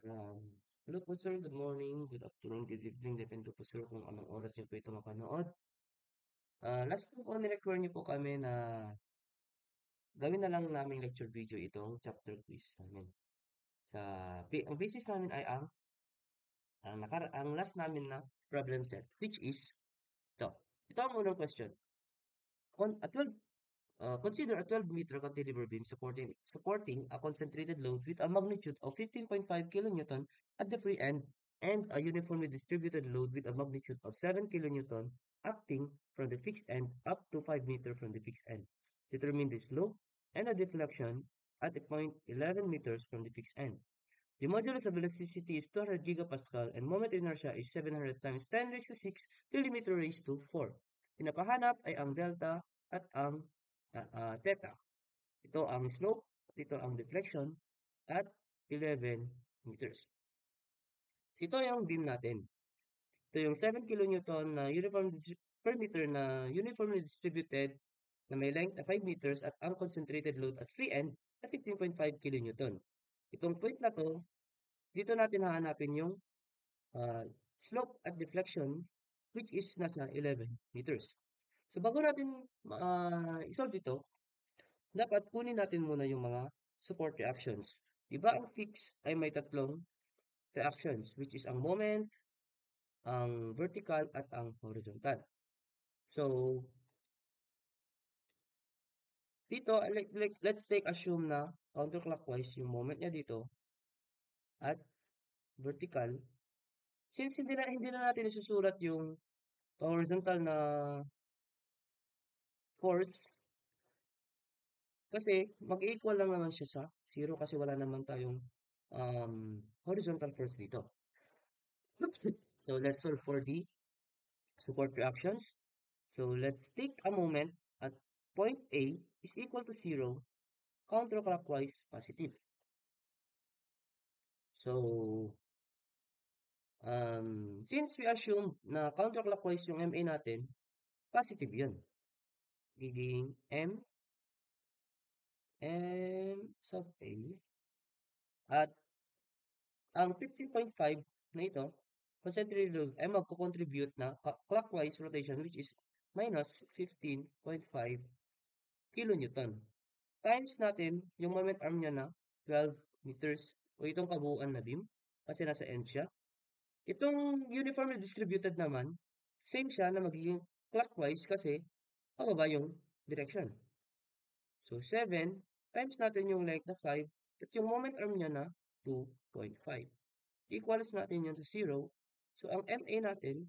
Um, Hello po sir, good morning, good afternoon, good evening, depende po sir kung anong oras niyo po ito mapanood. Last time po ni-require niyo po kami na gawin na lang naming lecture video itong chapter quiz namin. Ang basis namin ay ang last namin na problem set, which is ito. Ito ang unang question. Consider a 12-meter cantilever beam supporting a concentrated load with a magnitude of 15.5 kilonewton at the free end and a uniformly distributed load with a magnitude of 7 kilonewton acting from the fixed end up to 5 meter from the fixed end. Determine the slope and the deflection at a point 11 meters from the fixed end. The modulus of velocity is 200 gigapascal and moment inertia is 700 times 10 raised to 6 millimeter raised to 4. Pinapahanap ay ang delta at ang theta. Ito ang slope, ito ang deflection at 11 meters. Ito yung beam natin. Ito yung 7 kilonewton na per meter na uniformly distributed na may length na 5 meters at ang concentrated load at free end na 15.5 kilonewton. Itong point na to, dito natin hahanapin yung slope at deflection which is nasa 11 meters. So bago natin isolve ito, dapat kunin natin muna yung mga support reactions. Diba ang fix ay may tatlong reactions which is ang moment, ang vertical at ang horizontal. So dito let's assume na counterclockwise yung moment niya dito at vertical. Since hindi na natin isusulat yung horizontal na force kasi mag-equal lang naman siya sa 0 kasi wala naman tayong horizontal force dito. So let's solve for the support reactions. So let's take a moment at point A is equal to 0, counterclockwise positive. So since we assume na counterclockwise yung MA natin, positive yun. Giging sub A at ang 15.5 na ito, concentrated load ay magko-contribute na clockwise rotation which is minus 15.5 kilonewton. Times natin yung moment arm niya na 12 meters o itong kabuuan na beam kasi nasa end siya. Itong uniformly distributed naman, same siya na magiging clockwise kasi pababa yung direction. So 7 times natin yung length na 5 at yung moment arm niya na 2.5. Equals natin yun sa 0. So ang MA natin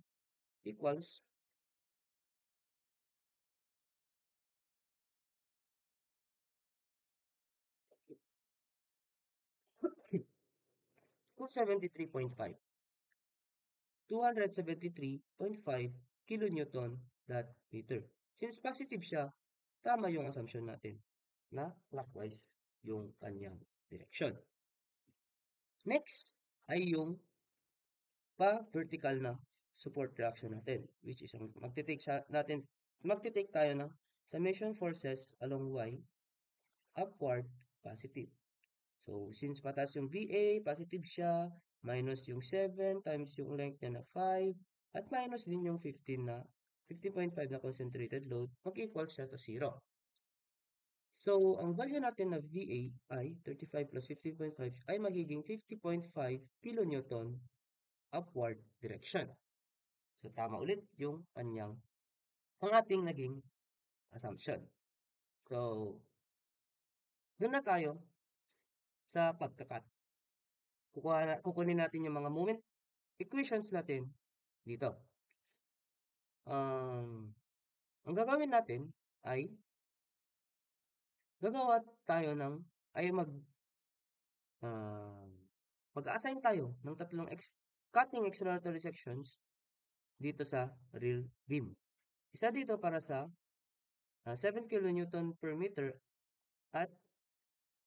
equals 273.5. 273.5 kilonewton that meter. Since positive siya, tama yung assumption natin na clockwise yung kanyang direction. Next ay yung pa-vertical na support reaction natin, which is magtitake tayo ng summation forces along Y upward positive. So since pataas yung VA, positive siya, minus yung 7 times yung length niya na 5 at minus din yung 15.5 na concentrated load, mag-equal siya to 0. So, ang value natin na VA ay 35 plus 15.5 ay magiging 50.5 kilonewton upward direction. So, tama ulit yung ang ating naging assumption. So, doon na tayo sa pagkakat. Kukunin natin yung mga moment equations natin dito. Ang gagawin natin ay mag-assign tayo ng tatlong cutting exploratory sections dito sa real beam. Isa dito para sa 7 kilonewton per meter at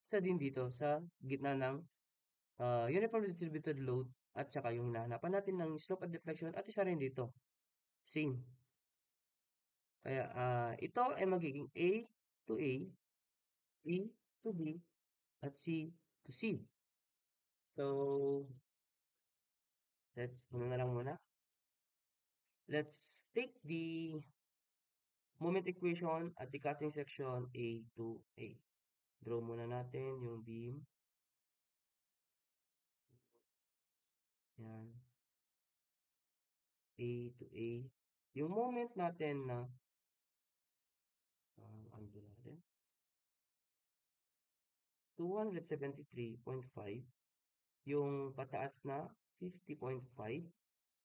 isa din dito sa gitna ng uniformly distributed load at saka yung hinahanapan natin ng slope at deflection at isa rin dito. Same. Kaya ito ay magiging A to A, B to B, at C to C. So, Ano na lang muna. Let's take the moment equation at the cutting section A to A. Draw muna natin yung beam. Yan. A to A. Yung moment natin na ano natin? 273.5. Yung pataas na 50.5.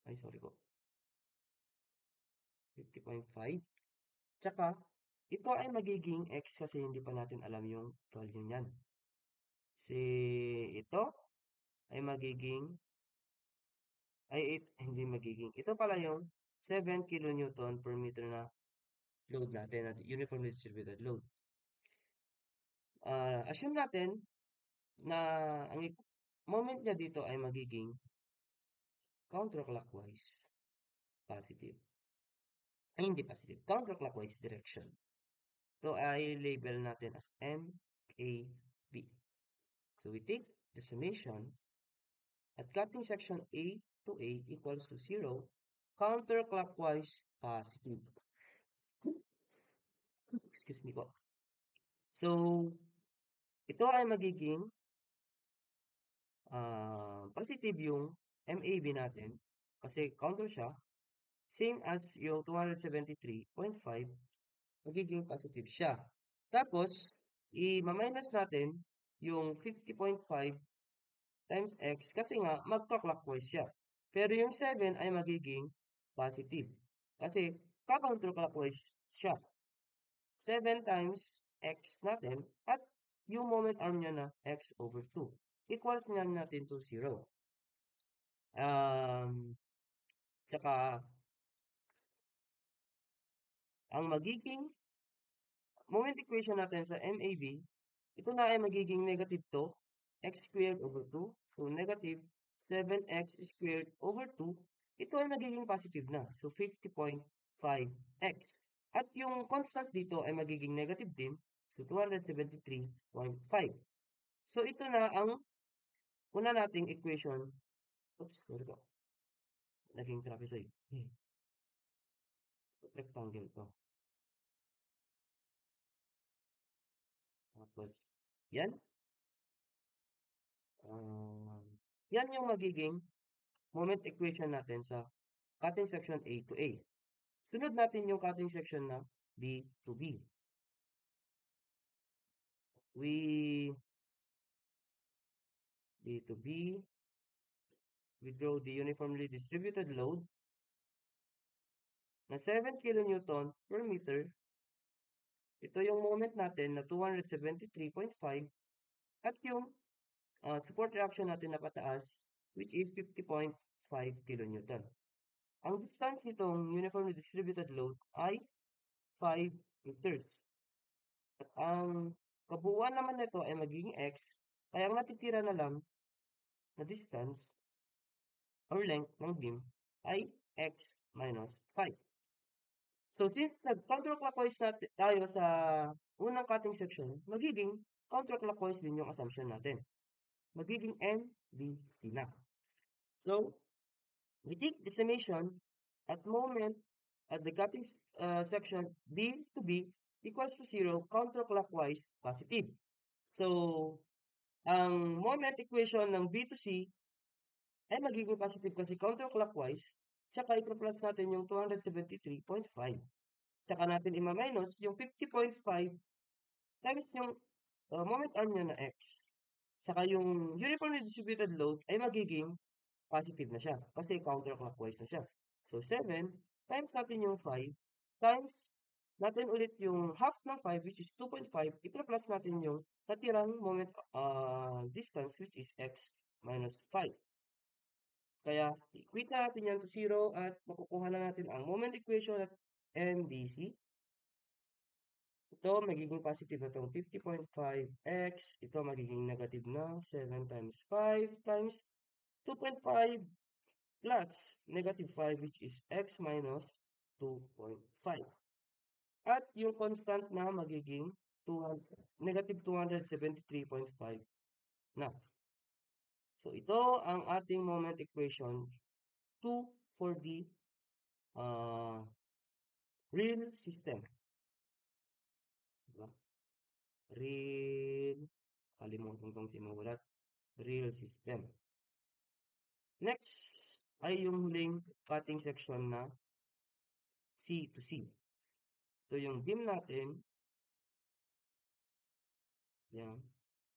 Ay, sorry po. 50.5. Tsaka, ito ay magiging x kasi hindi pa natin alam yung value niyan. Si ito ay magiging, hindi magiging. Ito pala yung 7 kilonewton per meter na load natin, at uniformly distributed load. Assume natin na ang moment niya dito ay magiging counterclockwise positive. Ay, hindi positive. Counterclockwise direction. Ito ay label natin as MAB. So we take the summation at cutting section A to A equals to 0, counterclockwise positive. Excuse me po. So, ito ay magiging positive yung MAB natin kasi counter siya. Same as yung 273.5, magiging positive siya. Tapos, i-minus natin yung 50.5 times x kasi nga magka-clockwise siya. Pero yung 7 ay magiging positive kasi ka-counterclockwise siya. 7 times x natin at yung moment arm niya na x over 2. Equals niyan natin to 0. Tsaka, ang magiging moment equation natin sa MAB, ito na ay magiging negative 2, x squared over 2. So, negative 7x squared over 2. Ito ay magiging positive na. So, 50.5x. At yung constant dito ay magiging negative din. So, 273.5. So, ito na ang una nating equation. Oops, sorry po. Naging trapezoid. Rectangle to. Tapos, yan. Yan yung magiging moment equation natin sa cutting section A to A. Sunod natin yung cutting section na B to B. B to B, we draw the uniformly distributed load na 7 kilonewton per meter. Ito yung moment natin na 273.5 at yung support reaction natin na pataas which is 50.5 kilonewton. Ang distance nitong uniformly distributed load ay 5 meters. At ang kabuuan naman nito ay magiging x, kaya ang natitira na lang na distance or length ng beam ay x minus 5. So, since nag-counterclockwise tayo sa unang cutting section, magiging counterclockwise din yung assumption natin. Magiging MBC na. So, we take the summation at moment at the cutting section B to B equals to 0, counterclockwise positive. So, ang moment equation ng B to C ay magiging positive kasi counterclockwise, tsaka i-plus natin yung 273.5. Tsaka natin i-minus yung 50.5 times yung moment arm niya na x. Tsaka yung uniformly distributed load ay magiging positive na siya kasi counterclockwise na siya. So, 7 times natin yung 5 times natin ulit yung half ng 5 which is 2.5, i-plus natin yung natirang moment distance which is x minus 5. Kaya, equate na natin yan to 0 at makukuha na natin ang moment equation at MDC. Ito, magiging positive na itong 50.5x. Ito, magiging negative na 7 times 5 times 2.5 plus negative 5 which is x minus 2.5. At yung constant na magiging negative 273.5 na. So, ito ang ating moment equation 2 for the uh, real system. Diba? Real, kalimutan kong sinulat, real system. Next ay yung huling cutting section na C to C. So yung beam natin, yan,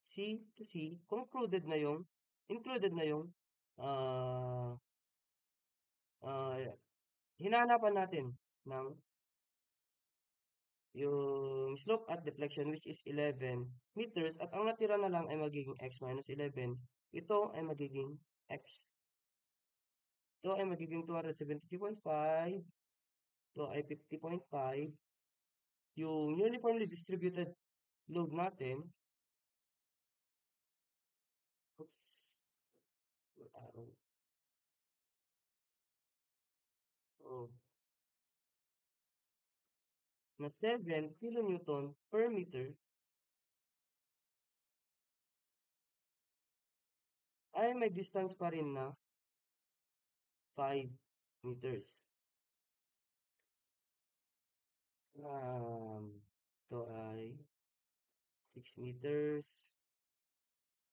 C to C, included na yung uh, uh, hinahanapan natin ng yung slope at deflection which is 11 meters at ang natira na lang ay magiging x minus 11. Ito ay magiging x. Ito ay magiging 273.5. Ito ay 50.5. Yung uniformly distributed load natin, oops, arrow. Oh, na 7 kilonewton per meter ay may distance pa rin na 5 meters. Ito ay 6 meters.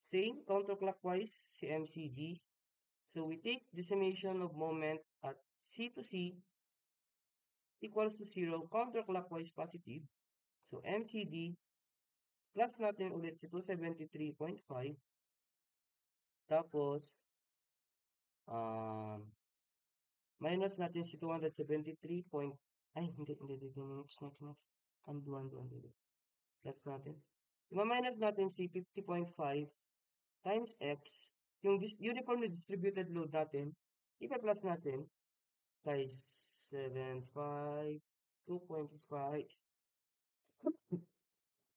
Same, counterclockwise, si MCD. So we take the summation of moment at C to C equals to 0, counterclockwise positive. So MCD, plus natin ulit si 273.5. Tapos, minus natin si 273 point, ay, hindi, next. Undo. Plus natin. Ima-minus natin si 50.5 times x, yung uniformly distributed load natin, ipa-plus natin kay 7.5, 2.5,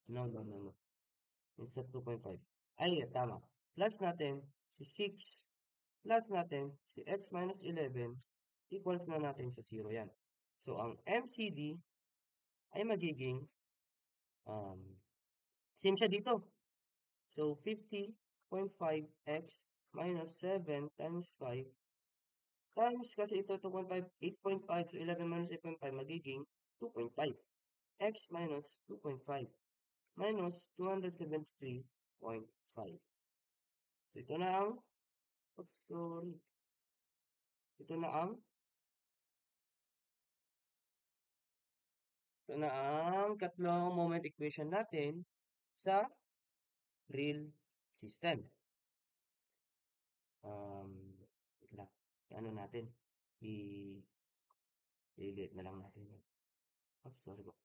no. Instead 2.5. Ay, tama. Plus natin si 6, plus natin si x minus 11, equals na natin sa 0 yan. So, ang MCD ay magiging, same siya dito. So, 50.5x minus 7 times 5 times, kasi ito 2.5, 8.5, so 11 minus 8.5 magiging 2.5. X minus 2.5 minus 273.5. So, ito na ang, oops, sorry. Ito na ang katlong moment equation natin sa real system. Wait lang. Ano natin? I-delete na lang natin. Oh, sorry po.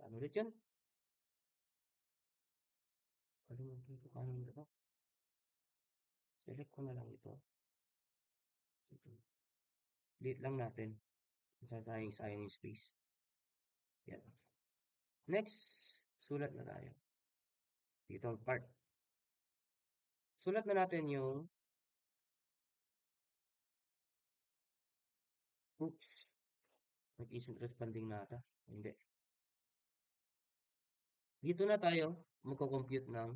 Ano ulit yun? Kalimutan ko paano ito. Select ko na lang ito. Delete lang natin. Sayang yung space. Yan. Next, sulat na tayo. Dito ang part. Sulat na natin yung oops. Nag-isang responding na ata. Hindi. Dito na tayo magko-compute ng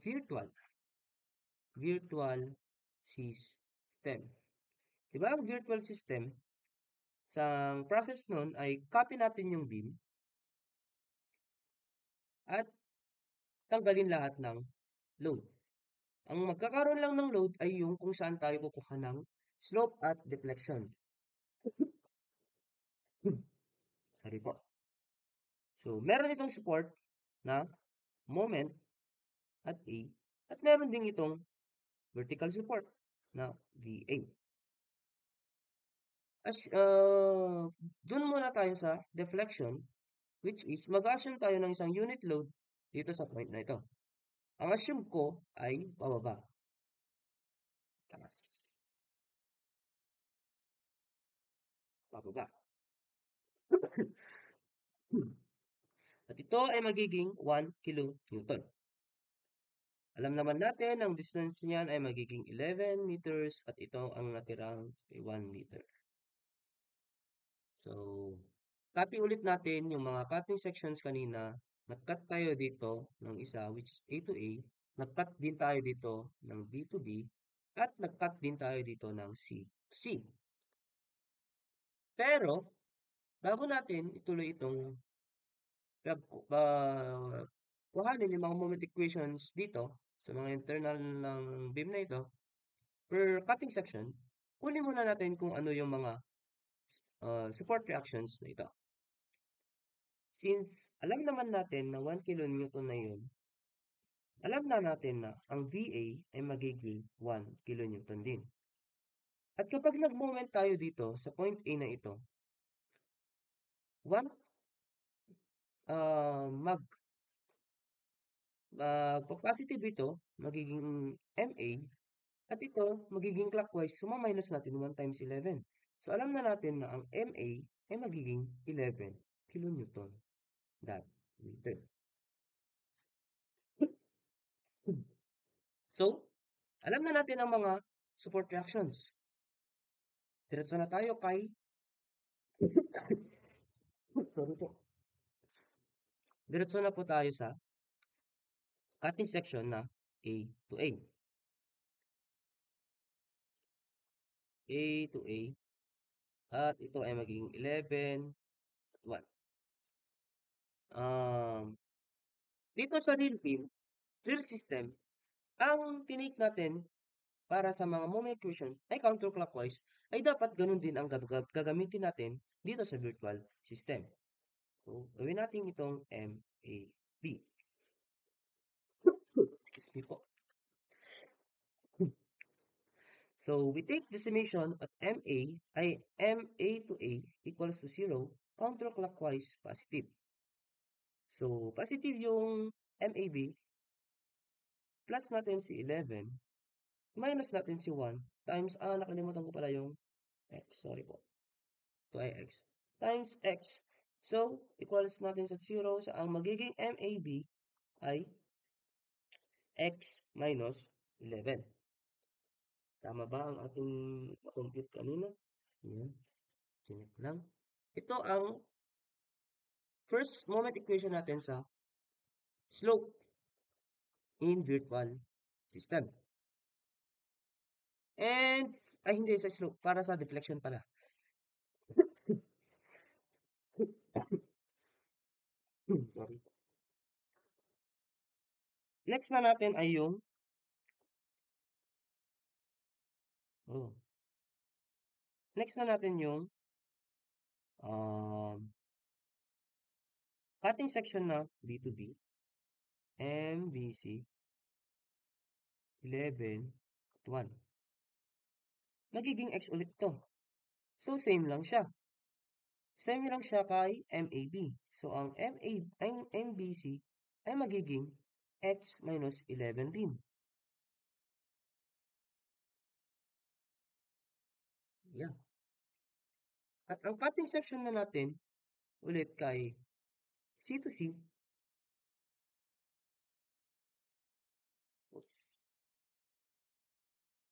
virtual system. Diba ang virtual system, sa process nun ay copy natin yung beam at tanggalin lahat ng load. Ang magkakaroon lang ng load ay yung kung saan tayo kukuha ng slope at deflection. Sorry po. So, meron itong support na moment at A at meron din itong vertical support na VA. Dun muna tayo sa deflection, which is mag-assume tayo ng isang unit load dito sa point na ito. Ang assume ko ay pababa. Taas. Pababa. At ito ay magiging 1 kilonewton. Alam naman natin, ang distance niyan ay magiging 11 meters at ito ang natirang 1 meter. So, copy ulit natin yung mga cutting sections kanina. Nag-cut tayo dito ng isa which is A to A. Nag-cut din tayo dito ng B to B at nag-cut din tayo dito ng C to C. Pero, bago natin ituloy itong kuhanin yung mga moment equations dito sa mga internal ng beam na ito, per cutting section, kunin muna natin kung ano yung mga support reactions na ito. Since alam naman natin na 1 kilonewton na yun, alam na natin na ang VA ay magiging 1 kilonewton din. At kapag nag-moment tayo dito sa point A na ito, 1 magpa-positive ito, magiging MA, at ito magiging clockwise, so ma-minus natin 1 times 11. So alam na natin na ang MA ay magiging 11 kilonewton that meter. So, alam na natin ang mga support reactions. Diretso na tayo kay sorry po. Diretso na po tayo sa cutting section na A to A. A to A. At ito ay magiging 11 at 1. Dito sa real beam, real system, ang tinake natin para sa mga moment equation ay counterclockwise, ay dapat ganun din ang gagamitin natin dito sa virtual system. So, gawin natin itong MAB. Excuse me po. So, we take the summation at MA ay MA to A equals to 0, counterclockwise positive. So, positive yung MAB, plus natin si 11, minus natin si 1, times, nakalimutan ko pala yung x, sorry po, to ay x, times x. So, equals natin sa 0, so ang magiging MAB ay x minus 11. Tama ba ang ating compute kanina? Yan. Chinek lang. Ito ang first moment equation natin sa slope in virtual system. And, ay hindi sa slope, para sa deflection pala. Sorry. Next na natin ay yung next na natin yung cutting section na B to B, MBC, 11, 1. Magiging X ulit to. So, same lang siya. Same lang siya kay MAB. So, ang MBC ay magiging X minus 11 din. Yeah. At ang cutting section na natin, ulit kay C to C. Oops.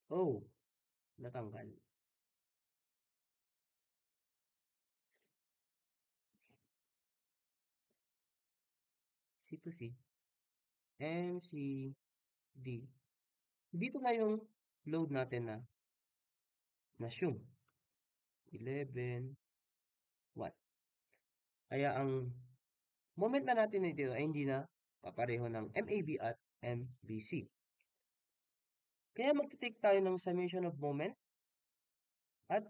Oh, natanggal. C to C. MCD. Dito na yung load natin na na-assume. 11, 1. Kaya ang moment na natin dito ay hindi na kapareho ng MAB at MBC. Kaya magte-take tayo ng summation of moment at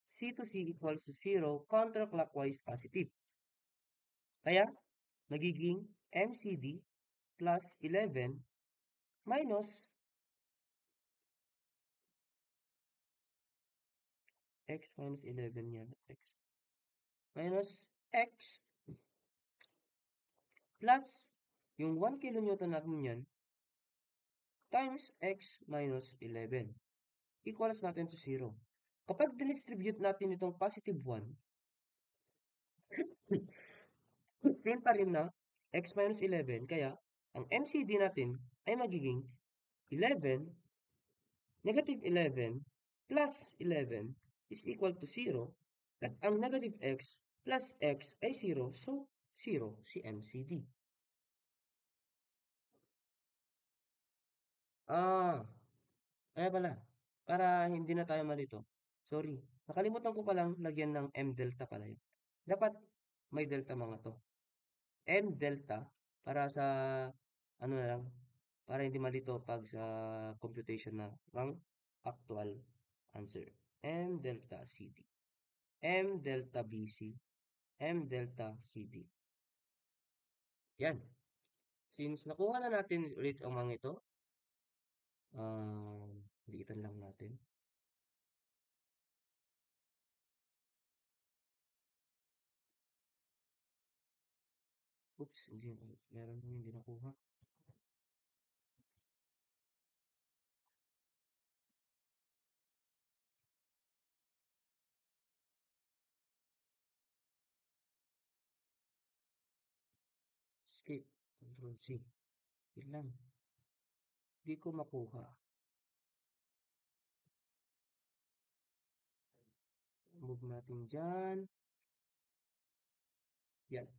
C to C equals to 0 counterclockwise positive. Kaya magiging MCD plus 11 minus X minus 11 yan. X minus X plus yung 1 kilonewton natin yan times X minus 11 equals natin to 0. Kapag distribute natin itong positive 1, same pa rin na X minus 11, kaya ang MCD natin ay magiging 11, negative 11 plus 11 is equal to 0, at ang negative X plus X ay 0, so 0 si MCD. Ah, kaya pala, para hindi na tayo malito. Sorry, nakalimutan ko palang lagyan ng M delta pala yun. Dapat may delta mga to. M delta para sa ano na lang, para hindi malito pag sa computation na ng actual answer. M delta CD. M delta BC. M delta CD. Yan. Since nakuha na natin ulit ang mga ito, liitan lang natin. Oops, hindi, meron nang hindi nakuha. Escape, Control C. Yun lang, di ko makuha. Move natin dyan. Yan.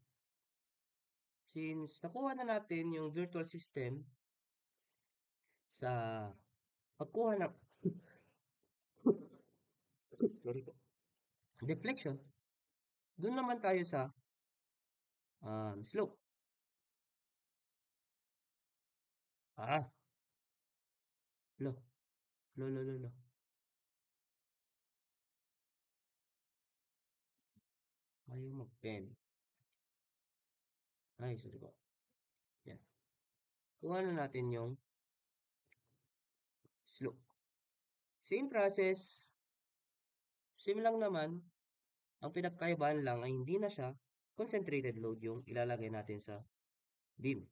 Since nakuha na natin yung virtual system sa pagkuha ng sorry po, deflection, doon naman tayo sa slope. Ah, lo, lo. Ayaw mag-pen. Ay, sorry po. Yan. Kuha na natin yung slope. Same process, same lang naman. Ang pinagkaibahan lang ay hindi na siya concentrated load yung ilalagay natin sa beam.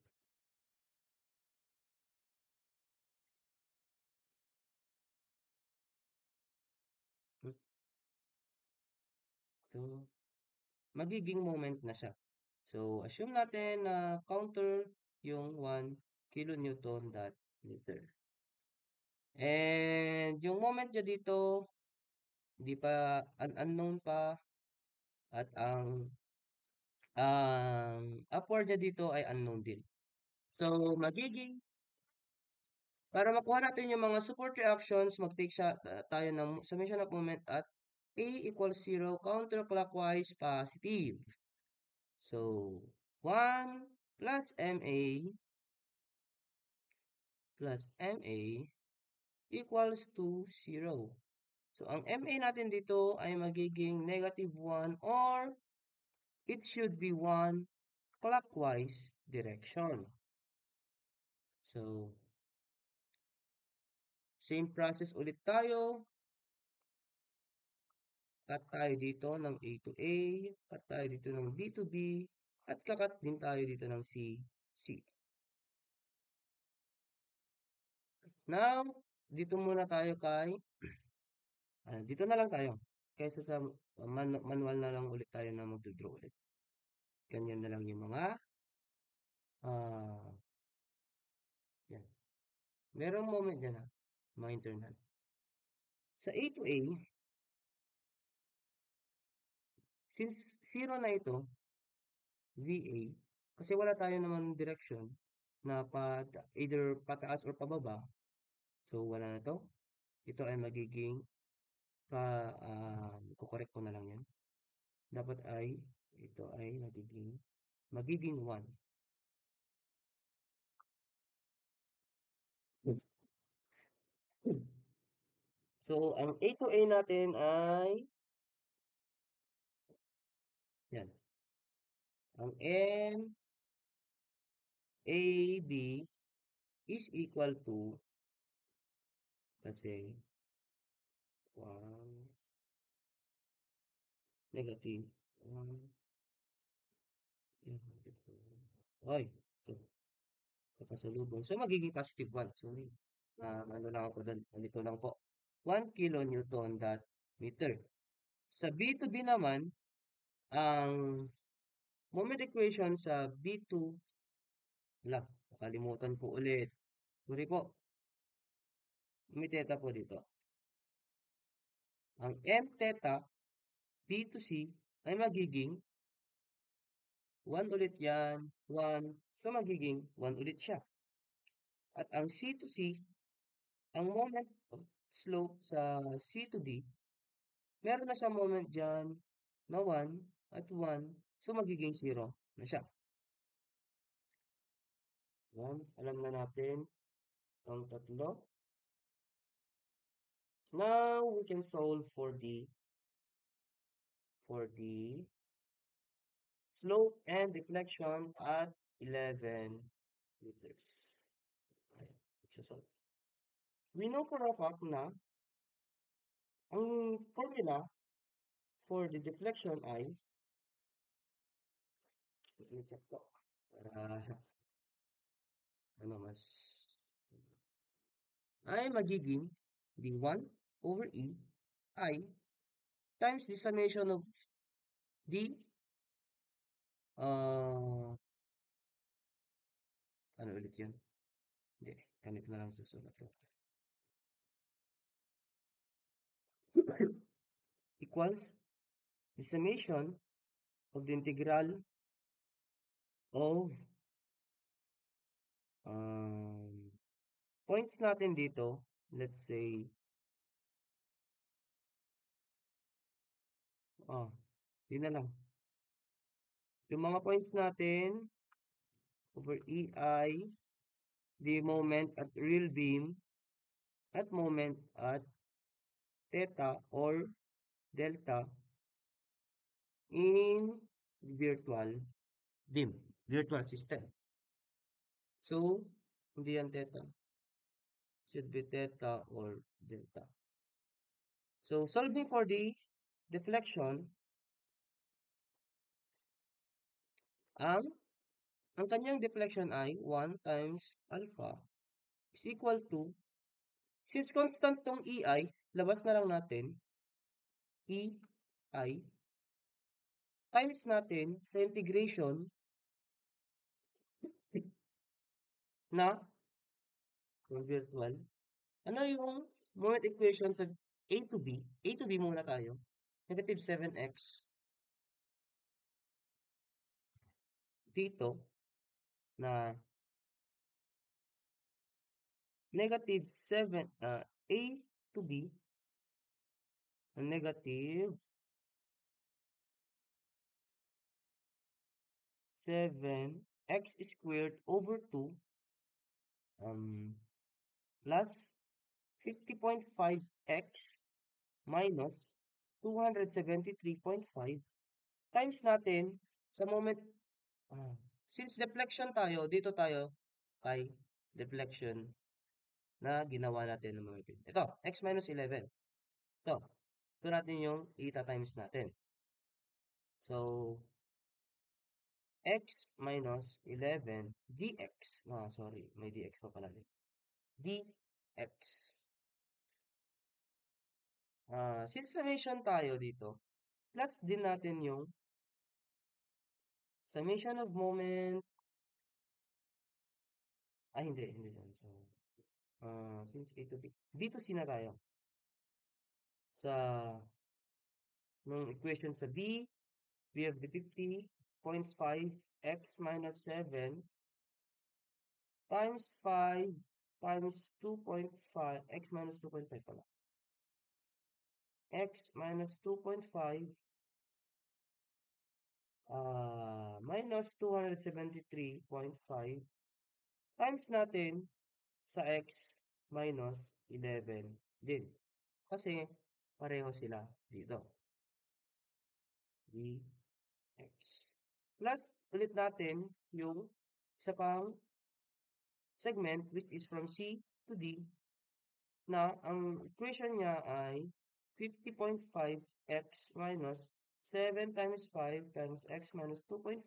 So, magiging moment na siya. So, assume natin na counter yung 1 kilonewton dot meter. And yung moment niya dito, hindi pa, unknown pa. At ang upward niya dito ay unknown din. So, magiging, para makuha natin yung mga support reactions, mag-take siya, tayo ng summation of moment at A equals 0 counterclockwise positive. So, 1 plus MA equals to 0. So, ang MA natin dito ay magiging negative 1 or it should be 1 clockwise direction. So, same process ulit tayo. Cut tayo dito ng A to A, cut tayo dito ng B to B, at kakat din tayo dito ng C. Now, dito muna tayo kay, dito na lang tayo. Kaysa sa manual na lang ulit tayo na mag-draw ulit. Ganyan na lang yung mga, ah, yan. Merong moment yan mga internal. Sa A to A, since 0 na ito, VA, kasi wala tayo naman direction na either pataas or pababa, so wala na to. Ito ay magiging kukorek ko na lang yan. Dapat ay, ito ay magiging 1. So, ang A to A natin ay, yan. Ang MAB is equal to, kasi, 1, negative, 1, ay, ito, nakasalubong. So, magiging positive 1. Sorry. Ano lang ako doon. Nandito lang po. 1 kilonewton dot meter. Sa B to B naman, ang moment equation sa B2, nakalimutan po ulit. Sorry po, may theta po dito. Ang M theta B to C ay magiging 1 ulit yan, 1. So magiging 1 ulit siya. At ang C to C ang moment of slope sa C to D, meron na siyang moment dyan na 1 at 1. So, magiging 0 na siya. Yan. Alam na natin ang tatlo. Now, we can solve for the slope and deflection at 11 meters. Ayan, solve. We know for a fact na ang formula for the deflection ay, let me check po, para mas, ay magiging d1 over e I times the summation of d, ano ulit yun? Hindi, ganito na lang susunod ko. Equals the summation of the integral of points natin dito, let's say, yun na lang. Yung mga points natin over EI, the moment at real beam, at moment at theta or delta in virtual beam, virtual system. So, hindi yan theta. Should be theta or delta. So, solving for the deflection, ang kanyang deflection ay 1 times alpha is equal to, since constant tong EI, labas na lang natin, EI times natin sa integration na virtual. Ano yung moment equation sa A to B? A to B muna tayo. Negative 7x dito na negative 7, A to B na negative 7x squared over 2 plus 50.5x minus 273.5 times natin sa moment, since deflection tayo, dito tayo kay deflection na ginawa natin ng mga ito, x minus 11. Ito natin yung eta times natin. So, x minus 11 dx. Sorry, may dx pa pala. Dx. Since summation tayo dito, plus din natin yung summation of moment. Hindi. So, since A to B, B to C na tayo. Sa nung equation sa B, we have the 50.5 x minus 7 times 5 times 2.5, x minus 2.5 pala. X minus 2.5 minus 273.5 times natin sa x minus 11 din. Kasi pareho sila dito. Dx. Plus, ulit natin yung isa pang segment which is from C to D na ang equation niya ay 50.5 x minus 7 times 5 times x minus 2.5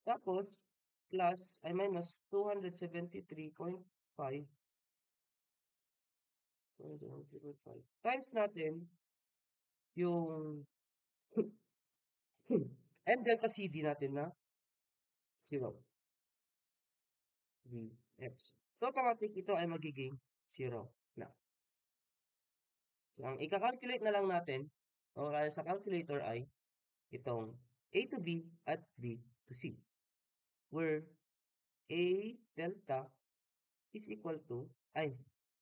tapos plus ay minus 273.5 times natin yung and delta CD natin na 0 dx. So, automatic ito ay magiging 0 na. So, ang ika-calculate na lang natin o kaya sa calculator ay itong A to B at B to C, where A delta is equal to, ay,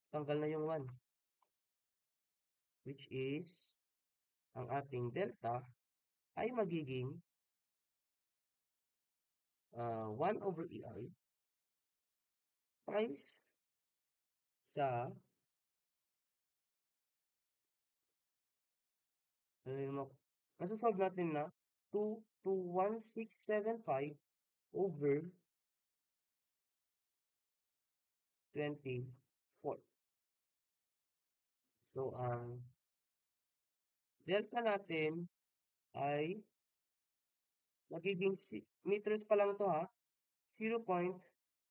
tanggal na yung 1, which is, ang ating delta ay magiging 1 over EI times sa, masasolve natin na 2 to 1675 over 24. So, ang delta natin ay magiging meters pa lang to ha, 0.0659744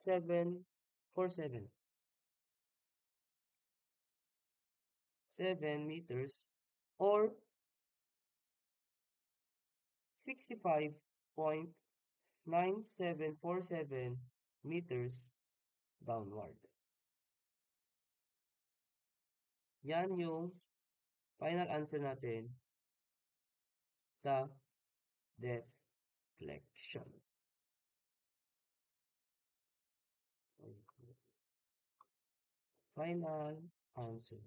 747 meters or 65.9747 meters downward. Yan yung final answer natin sa deflection. Final answer.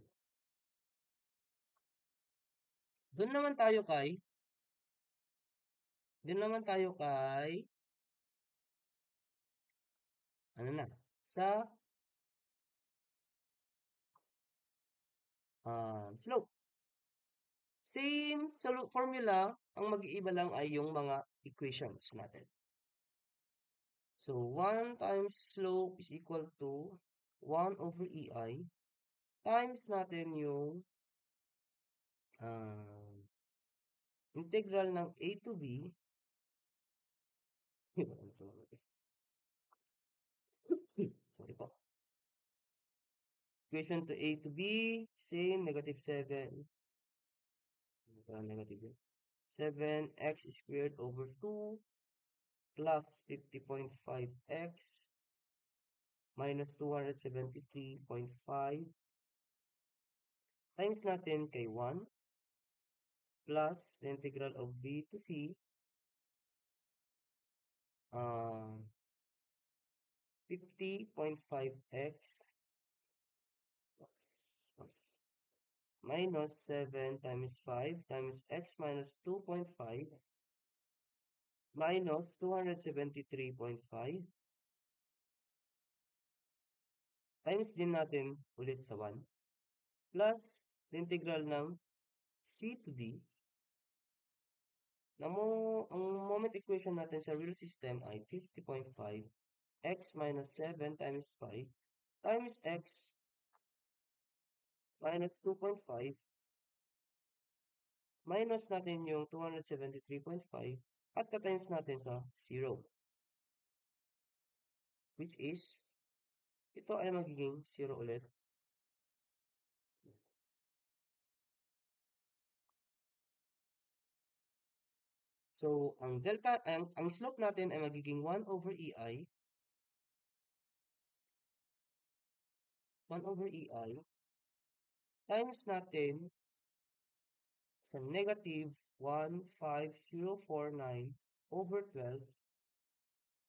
Doon naman tayo kay ano na, sa slope. Same formula, ang mag-iiba lang ay yung mga equations natin. So, 1 times slope is equal to 1 over EI times natin yung integral ng A to B. Sorry po. Equation to A to B, same, negative 7. Negative 7x squared over 2 plus 50.5x minus 273.5 times natin kay 1 plus the integral of B to C 50.5x minus 7 times 5 times x minus 2.5 minus 273.5 times din natin ulit sa 1 plus the integral ng C to D. Ang moment equation natin sa real system ay 50.5 x minus 7 times 5 times x minus 2.5 minus natin yung 273.5 at ka-times natin sa 0. Which is, ito ay magiging 0 ulit. So, ang slope natin ay magiging 1 over EI. 1 over EI times natin sa negative 15049 over 12.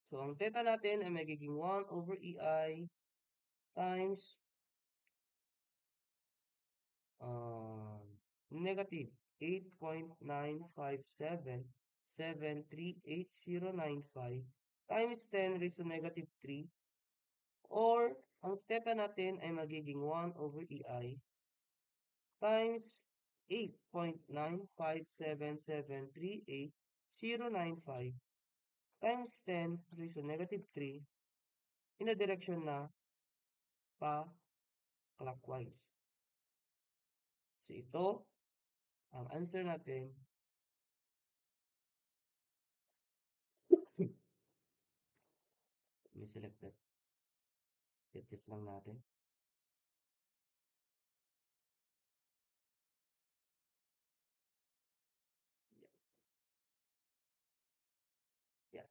So, ang theta natin ay magiging 1 over EI times negative 8.957738095 times 10 raised to negative 3, or ang theta natin ay magiging 1 over EI times 8.957738095 times 10 raised to negative 3 in a direction na pa clockwise. So, ito ang answer natin. Let me select that. I-test lang natin. Yeah.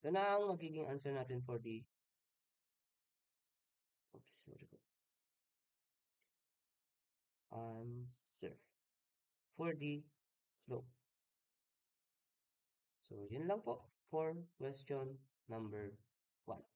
Ito na ang magiging answer natin for the answer for the slope. So, yun lang po for question number 1.